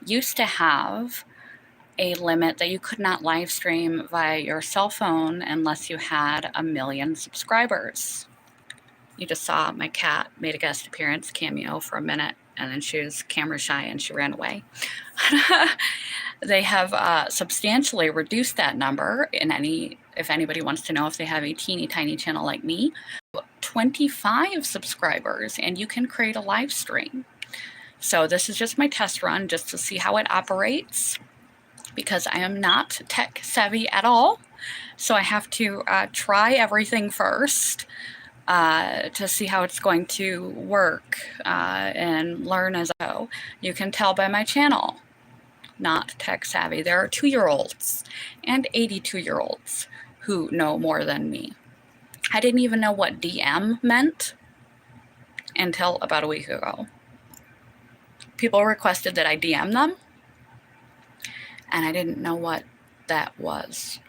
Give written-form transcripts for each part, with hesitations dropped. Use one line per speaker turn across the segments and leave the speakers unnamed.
used to have a limit that you could not live stream via your cell phone unless you had 1 million subscribers. You just saw my cat made a guest appearance cameo for a minute, and then she was camera shy and she ran away. They have substantially reduced that number. If anybody wants to know if they have a teeny tiny channel like me, 25 subscribers, and you can create a live stream. So this is just my test run just to see how it operates, because I am not tech savvy at all. So I have to try everything first to see how it's going to work and learn as I go. You can tell by my channel, not tech savvy. There are 2-year-olds and 82-year-olds who know more than me. I didn't even know what DM meant until about a week ago. People requested that I DM them, and I didn't know what that was.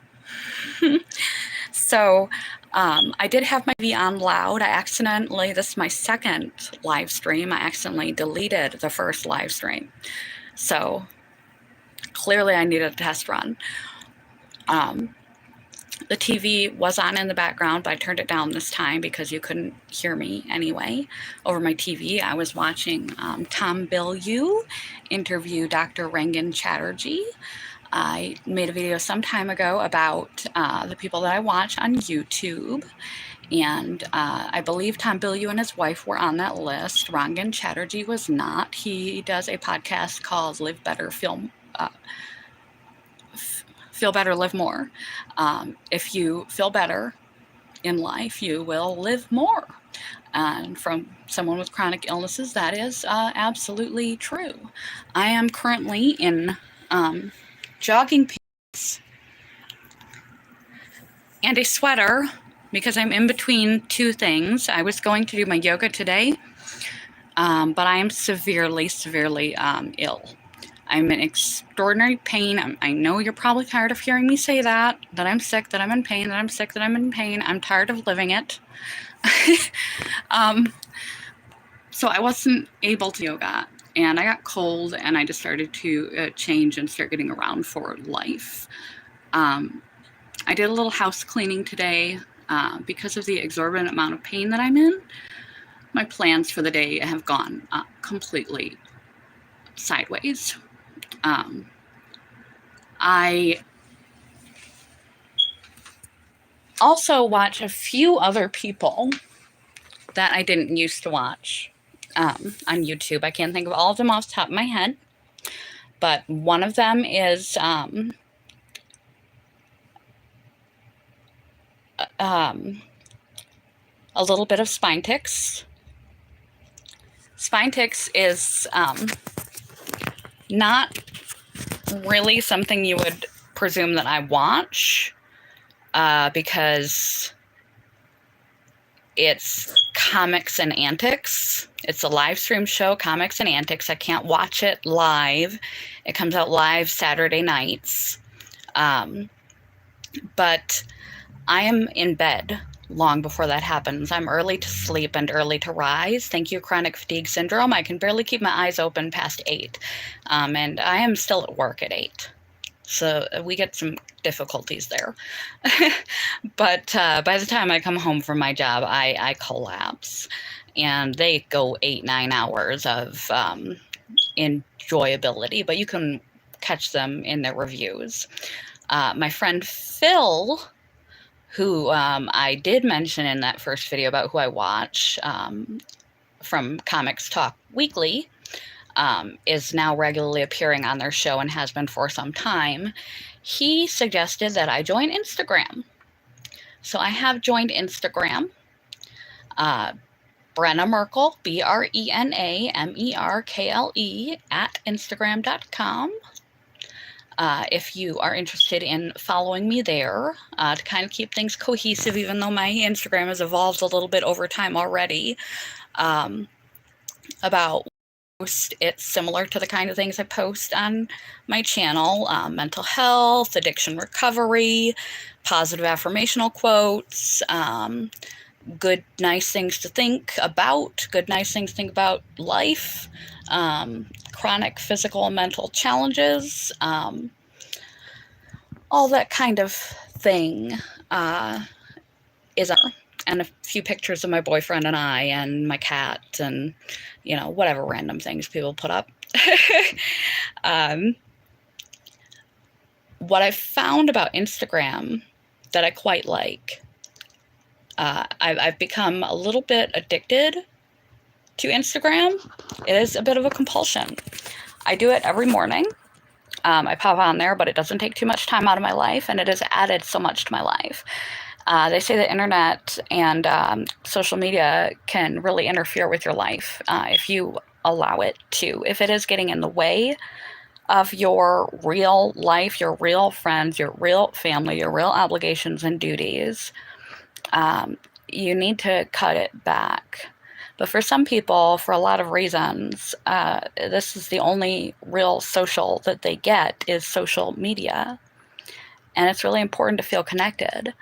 So I did have my TV on loud. This is my second live stream. I accidentally deleted the first live stream. So clearly I needed a test run. The TV was on in the background, but I turned it down this time because you couldn't hear me anyway. Over my TV, I was watching Tom Bilyeu interview Dr. Rangan Chatterjee. I made a video some time ago about the people that I watch on YouTube, and I believe Tom Bilyeu and his wife were on that list. Rangan Chatterjee was not. He does a podcast called Live Better, Feel Better, Live More. If you feel better in life, you will live more. And from someone with chronic illnesses, that is absolutely true. I am currently in jogging pants and a sweater because I'm in between two things. I was going to do my yoga today, but I am severely ill. I'm in extraordinary pain. I know you're probably tired of hearing me say that I'm sick, that I'm in pain, that I'm sick, that I'm in pain. I'm tired of living it. So I wasn't able to yoga, and I got cold, and I just started to change and start getting around for life. I did a little house cleaning today because of the exorbitant amount of pain that I'm in. My plans for the day have gone completely sideways. I also watch a few other people that I didn't used to watch on YouTube. I can't think of all of them off the top of my head, but one of them is a little bit of Spine Ticks. Spine Ticks is not really something you would presume that I watch because it's Comics and Antics. It's a live stream show, Comics and Antics. I can't watch it live. It comes out live Saturday nights. But I am in bed long before that happens. I'm early to sleep and early to rise. Thank you, chronic fatigue syndrome. I can barely keep my eyes open past 8. And I am still at work at 8. So we get some difficulties there. But by the time I come home from my job, I collapse. And they go 8-9 hours of enjoyability, but you can catch them in their reviews. My friend Phil, who I did mention in that first video about who I watch from Comics Talk Weekly, is now regularly appearing on their show and has been for some time. He suggested that I join Instagram. So I have joined Instagram. Brenna Merkel, BrenaMerkle at Instagram.com. If you are interested in following me there to kind of keep things cohesive, even though my Instagram has evolved a little bit over time already, about it's similar to the kind of things I post on my channel: mental health, addiction recovery, positive affirmational quotes, good, nice things to think about, good, nice things to think about life, chronic physical and mental challenges, all that kind of thing is on there. And a few pictures of my boyfriend and I and my cat and, you know, whatever random things people put up. What I've found about Instagram that I quite like, I've become a little bit addicted to Instagram. It is a bit of a compulsion. I do it every morning. I pop on there, but it doesn't take too much time out of my life, and it has added so much to my life. They say the internet and social media can really interfere with your life if you allow it to. If it is getting in the way of your real life, your real friends, your real family, your real obligations and duties, you need to cut it back. But for some people, for a lot of reasons, this is the only real social that they get is social media. And it's really important to feel connected.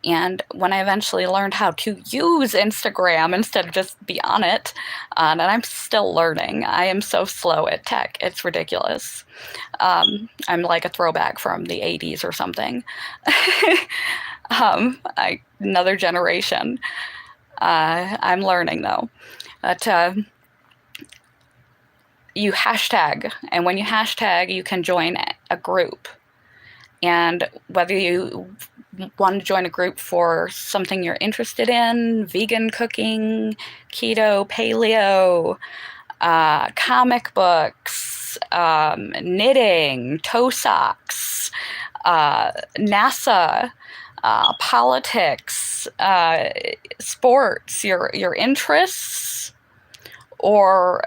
And when I eventually learned how to use Instagram instead of just be on it, and I'm still learning, I am so slow at tech, it's ridiculous. I'm like a throwback from the 80s or something. Another generation. I'm learning though. But you hashtag, and when you hashtag, you can join a group. And whether you want to join a group for something you're interested in, vegan cooking, keto, paleo, comic books, knitting, toe socks, NASA, politics, sports, your interests, or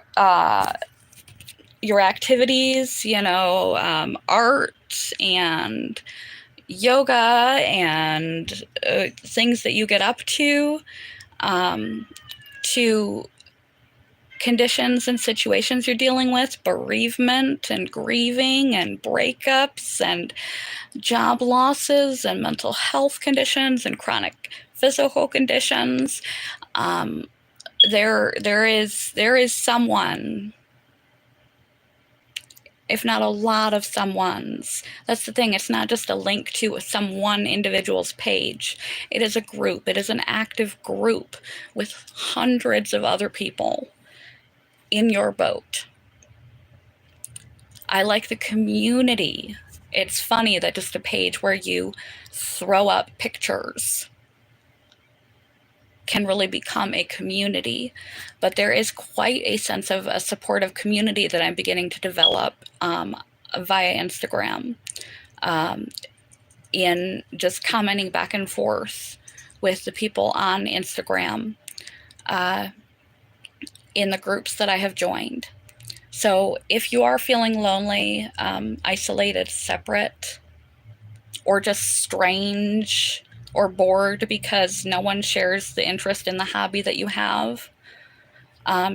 your activities, you know, art and yoga and things that you get up to conditions and situations you're dealing with, bereavement and grieving and breakups and job losses and mental health conditions and chronic physical conditions. There is someone, if not a lot of someone's. That's the thing. It's not just a link to some one individual's page. It is a group. It is an active group with hundreds of other people in your boat. I like the community. It's funny that just a page where you throw up pictures can really become a community, but there is quite a sense of a supportive community that I'm beginning to develop via Instagram, in just commenting back and forth with the people on Instagram in the groups that I have joined. So if you are feeling lonely, isolated, separate, or just strange or bored because no one shares the interest in the hobby that you have,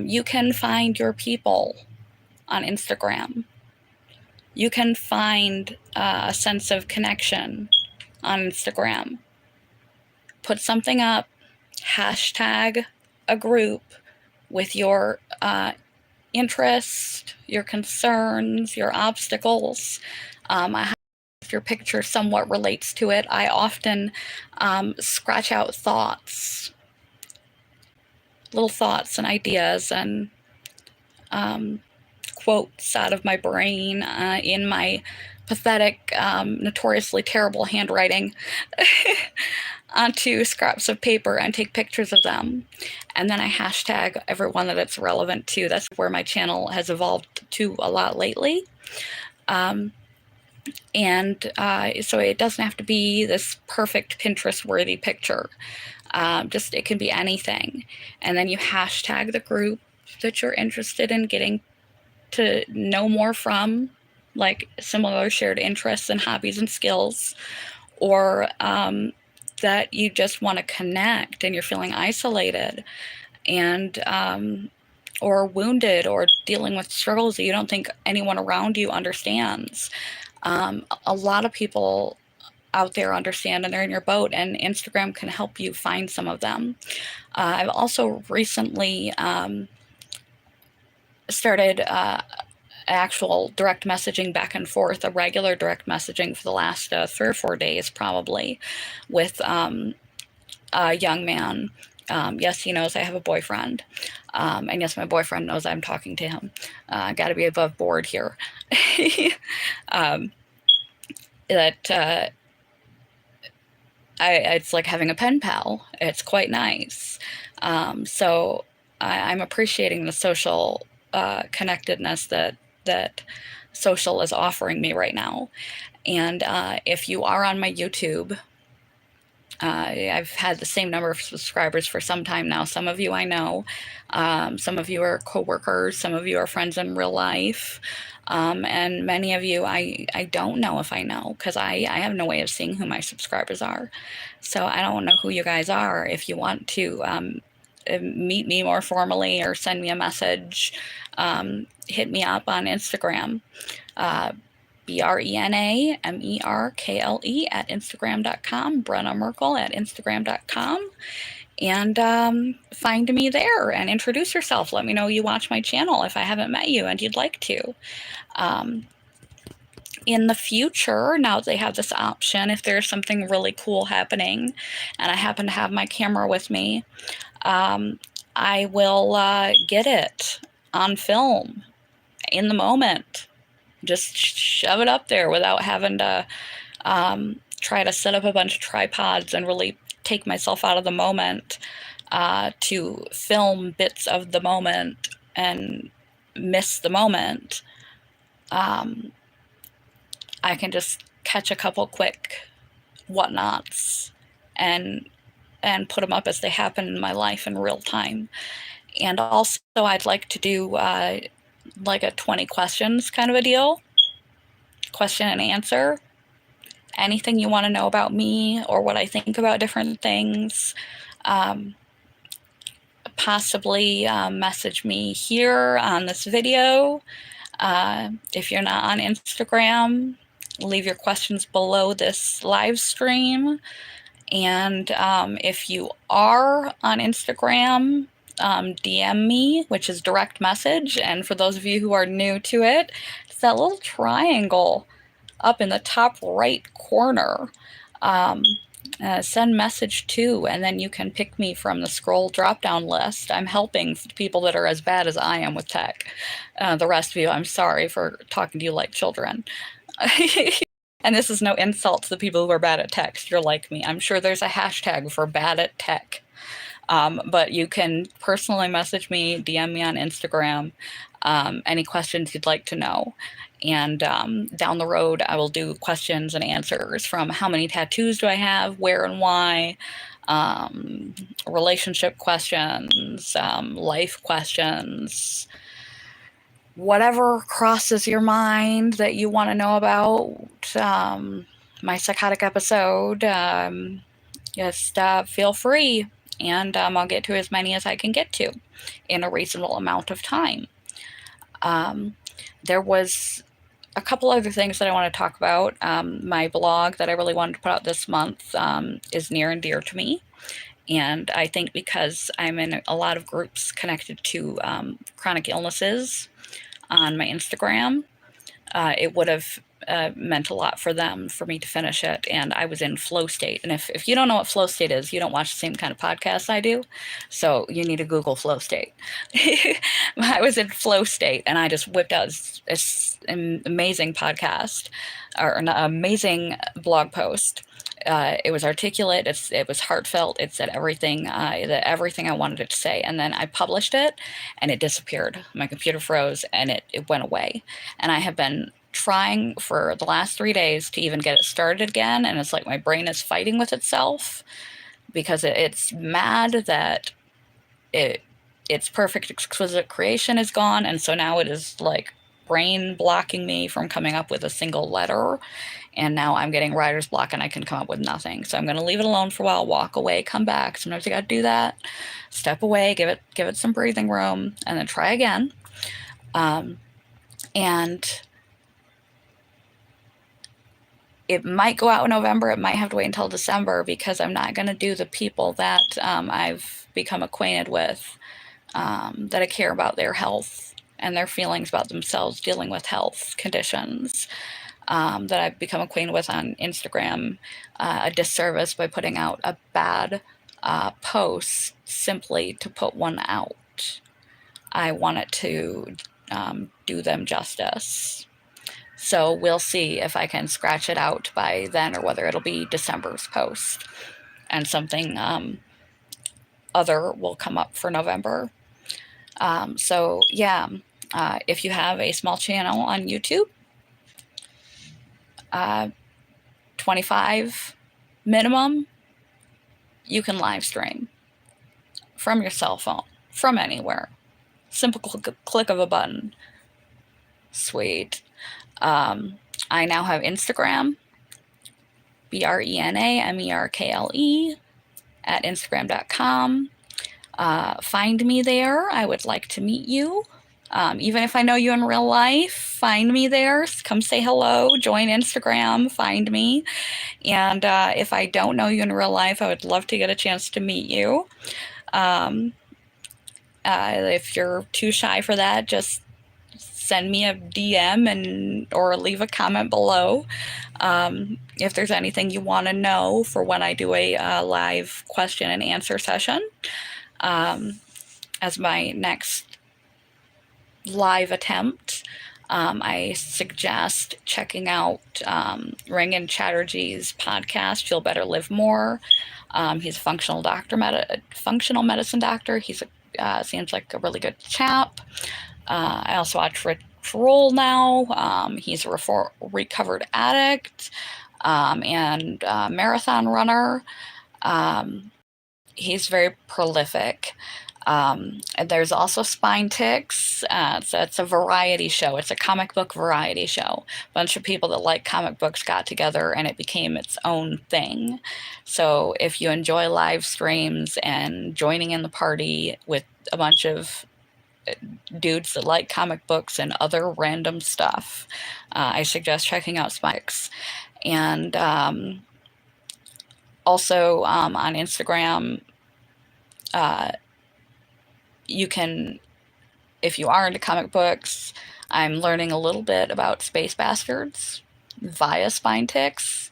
you can find your people on Instagram. You can find a sense of connection on Instagram. Put something up, hashtag a group with your interest, your concerns, your obstacles. If your picture somewhat relates to it, I often scratch out thoughts, little thoughts and ideas and quotes out of my brain in my pathetic, notoriously terrible handwriting onto scraps of paper and take pictures of them. And then I hashtag everyone that it's relevant to. That's where my channel has evolved to a lot lately. So it doesn't have to be this perfect Pinterest-worthy picture. Just it can be anything. And then you hashtag the group that you're interested in getting to know more from, like similar shared interests and hobbies and skills, or that you just want to connect and you're feeling isolated and or wounded or dealing with struggles that you don't think anyone around you understands. A lot of people out there understand and they're in your boat, and Instagram can help you find some of them. I've also recently started actual direct messaging back and forth, a regular direct messaging for the last 3 or 4 days probably, with a young man. Yes, he knows I have a boyfriend. And yes, my boyfriend knows I'm talking to him. Got to be above board here. It's like having a pen pal. It's quite nice. So I'm appreciating the social connectedness that social is offering me right now. And if you are on my YouTube, I've had the same number of subscribers for some time now. Some of you I know, some of you are coworkers, some of you are friends in real life, and many of you I don't know if I know, because I have no way of seeing who my subscribers are. So I don't know who you guys are. If you want to meet me more formally or send me a message, hit me up on Instagram. BrenaMerkle at Instagram.com, Brenna Merkle at Instagram.com, and find me there and introduce yourself. Let me know you watch my channel if I haven't met you and you'd like to. In the future, now that they have this option, if there's something really cool happening and I happen to have my camera with me, I will get it on film in the moment. Just shove it up there without having to try to set up a bunch of tripods and really take myself out of the moment to film bits of the moment and miss the moment. I can just catch a couple quick whatnots and put them up as they happen in my life in real time. And also I'd like to do like a 20 questions kind of a deal, question and answer. Anything you want to know about me or what I think about different things, possibly message me here on this video. If you're not on Instagram, leave your questions below this live stream. And if you are on Instagram, DM me, which is direct message. And for those of you who are new to it, it's that little triangle up in the top right corner. Send message to, and then you can pick me from the scroll drop-down list. I'm helping people that are as bad as I am with tech. The rest of you, I'm sorry for talking to you like children. And this is no insult to the people who are bad at tech. You're like me. I'm sure there's a hashtag for bad at tech. But you can personally message me, DM me on Instagram, any questions you'd like to know. And down the road, I will do questions and answers from how many tattoos do I have, where and why, relationship questions, life questions, whatever crosses your mind that you want to know about. My psychotic episode, just feel free, and I'll get to as many as I can get to in a reasonable amount of time. There was a couple other things that I want to talk about. My blog that I really wanted to put out this month is near and dear to me. And I think because I'm in a lot of groups connected to chronic illnesses on my Instagram, it would have meant a lot for them for me to finish it. And I was in flow state. And if you don't know what flow state is, you don't watch the same kind of podcasts I do. So you need to Google flow state. I was in flow state, and I just whipped out an amazing podcast, or an amazing blog post. It was articulate, it was heartfelt, it said everything, everything I wanted it to say, and then I published it, and it disappeared. My computer froze, and it went away. And I have been trying for the last 3 days to even get it started again, and it's like my brain is fighting with itself, because it's mad that its perfect, exquisite creation is gone, and so now it is like brain blocking me from coming up with a single letter. And now I'm getting writer's block and I can come up with nothing. So I'm going to leave it alone for a while, walk away, come back. Sometimes you got to do that. Step away, give it some breathing room, and then try again. And it might go out in November. It might have to wait until December because I'm not going to do the people that I've become acquainted with, that I care about their health and their feelings about themselves dealing with health conditions, that I've become acquainted with on Instagram, a disservice by putting out a bad post simply to put one out. I want it to do them justice. So we'll see if I can scratch it out by then or whether it'll be December's post and something other will come up for November. So yeah, if you have a small channel on YouTube, 25 minimum, you can live stream from your cell phone, from anywhere. Simple click of a button. Sweet. I now have Instagram, BRENAMERKLE at Instagram.com. Find me there. I would like to meet you. Even if I know you in real life, find me there. Come say hello. Join Instagram. Find me. And if I don't know you in real life, I would love to get a chance to meet you. If you're too shy for that, just send me a DM or leave a comment below. If there's anything you want to know for when I do a live question and answer session, as my next live attempt, I suggest checking out Rangan Chatterjee's podcast, Feel Better, Live More. He's a functional medicine doctor. He's seems like a really good chap. I also watch Rich Roll now. He's a recovered addict and marathon runner. He's very prolific. And there's also Spine Ticks. So it's a variety show. It's a comic book variety show. A bunch of people that like comic books got together and it became its own thing. So if you enjoy live streams and joining in the party with a bunch of dudes that like comic books and other random stuff, I suggest checking out Spikes. And also on Instagram, you can, if you are into comic books, I'm learning a little bit about Space Bastards via Spine Ticks.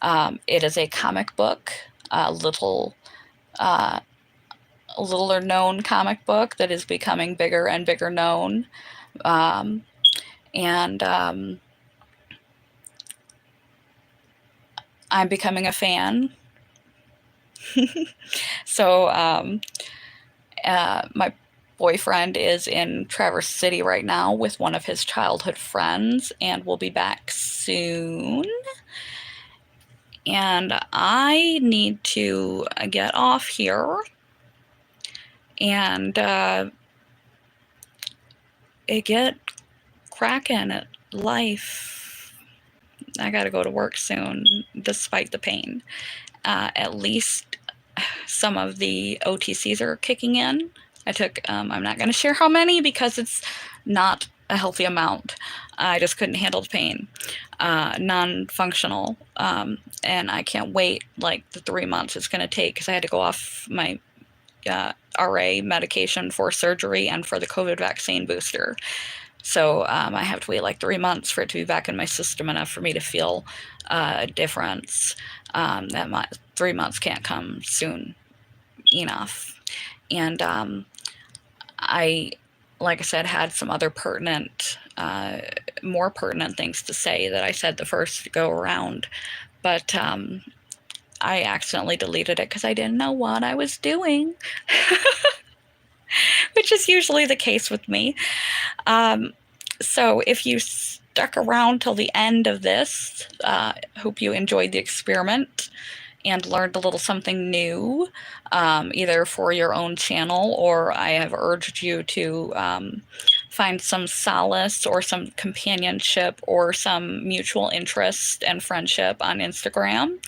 It is a comic book, a littler known comic book that is becoming bigger and bigger known. I'm becoming a fan. So my boyfriend is in Traverse City right now with one of his childhood friends and will be back soon. And I need to get off here and get cracking at life. I gotta go to work soon, despite the pain. At least some of the OTCs are kicking in. I took, I'm not going to share how many because it's not a healthy amount. I just couldn't handle the pain. Non-functional. And I can't wait like the 3 months it's going to take because I had to go off my RA medication for surgery and for the COVID vaccine booster. So I have to wait like 3 months for it to be back in my system enough for me to feel a difference. That 3 months can't come soon enough. And I, like I said, had some other more pertinent things to say that I said the first go around. But I accidentally deleted it because I didn't know what I was doing. Which is usually the case with me. So if you stuck around till the end of this, hope you enjoyed the experiment and learned a little something new, either for your own channel, or I have urged you to find some solace or some companionship or some mutual interest and friendship on Instagram,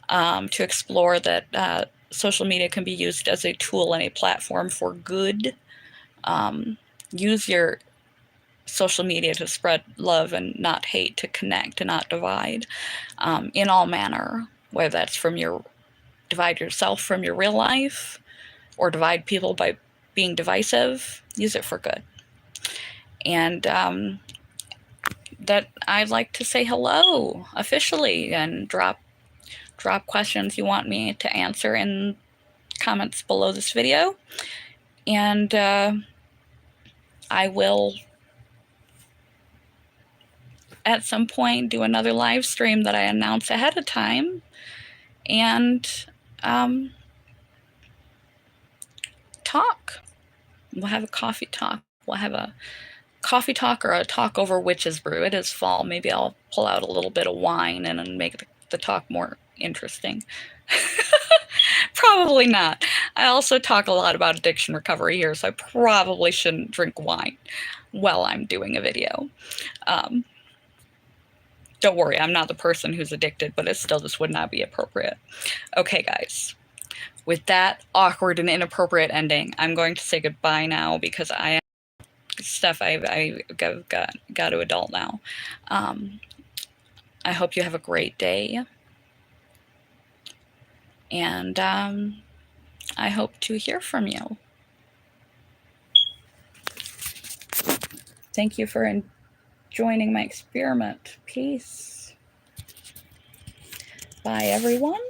to explore that social media can be used as a tool and a platform for good. Use your social media to spread love and not hate, to connect and not divide, in all manner, whether that's divide yourself from your real life or divide people by being divisive. Use it for good. And that I'd like to say hello officially and drop questions you want me to answer in comments below this video. And I will at some point do another live stream that I announce ahead of time, and talk. We'll have a coffee talk. We'll have a coffee talk or a talk over witch's brew. It is fall. Maybe I'll pull out a little bit of wine and make the talk more interesting. Probably not. I also talk a lot about addiction recovery here, so I probably shouldn't drink wine while I'm doing a video. Don't worry, I'm not the person who's addicted, but it still just would not be appropriate. Okay, guys. With that awkward and inappropriate ending, I'm going to say goodbye now because I got to adult now. I hope you have a great day. And I hope to hear from you. Thank you for joining my experiment. Peace. Bye, everyone.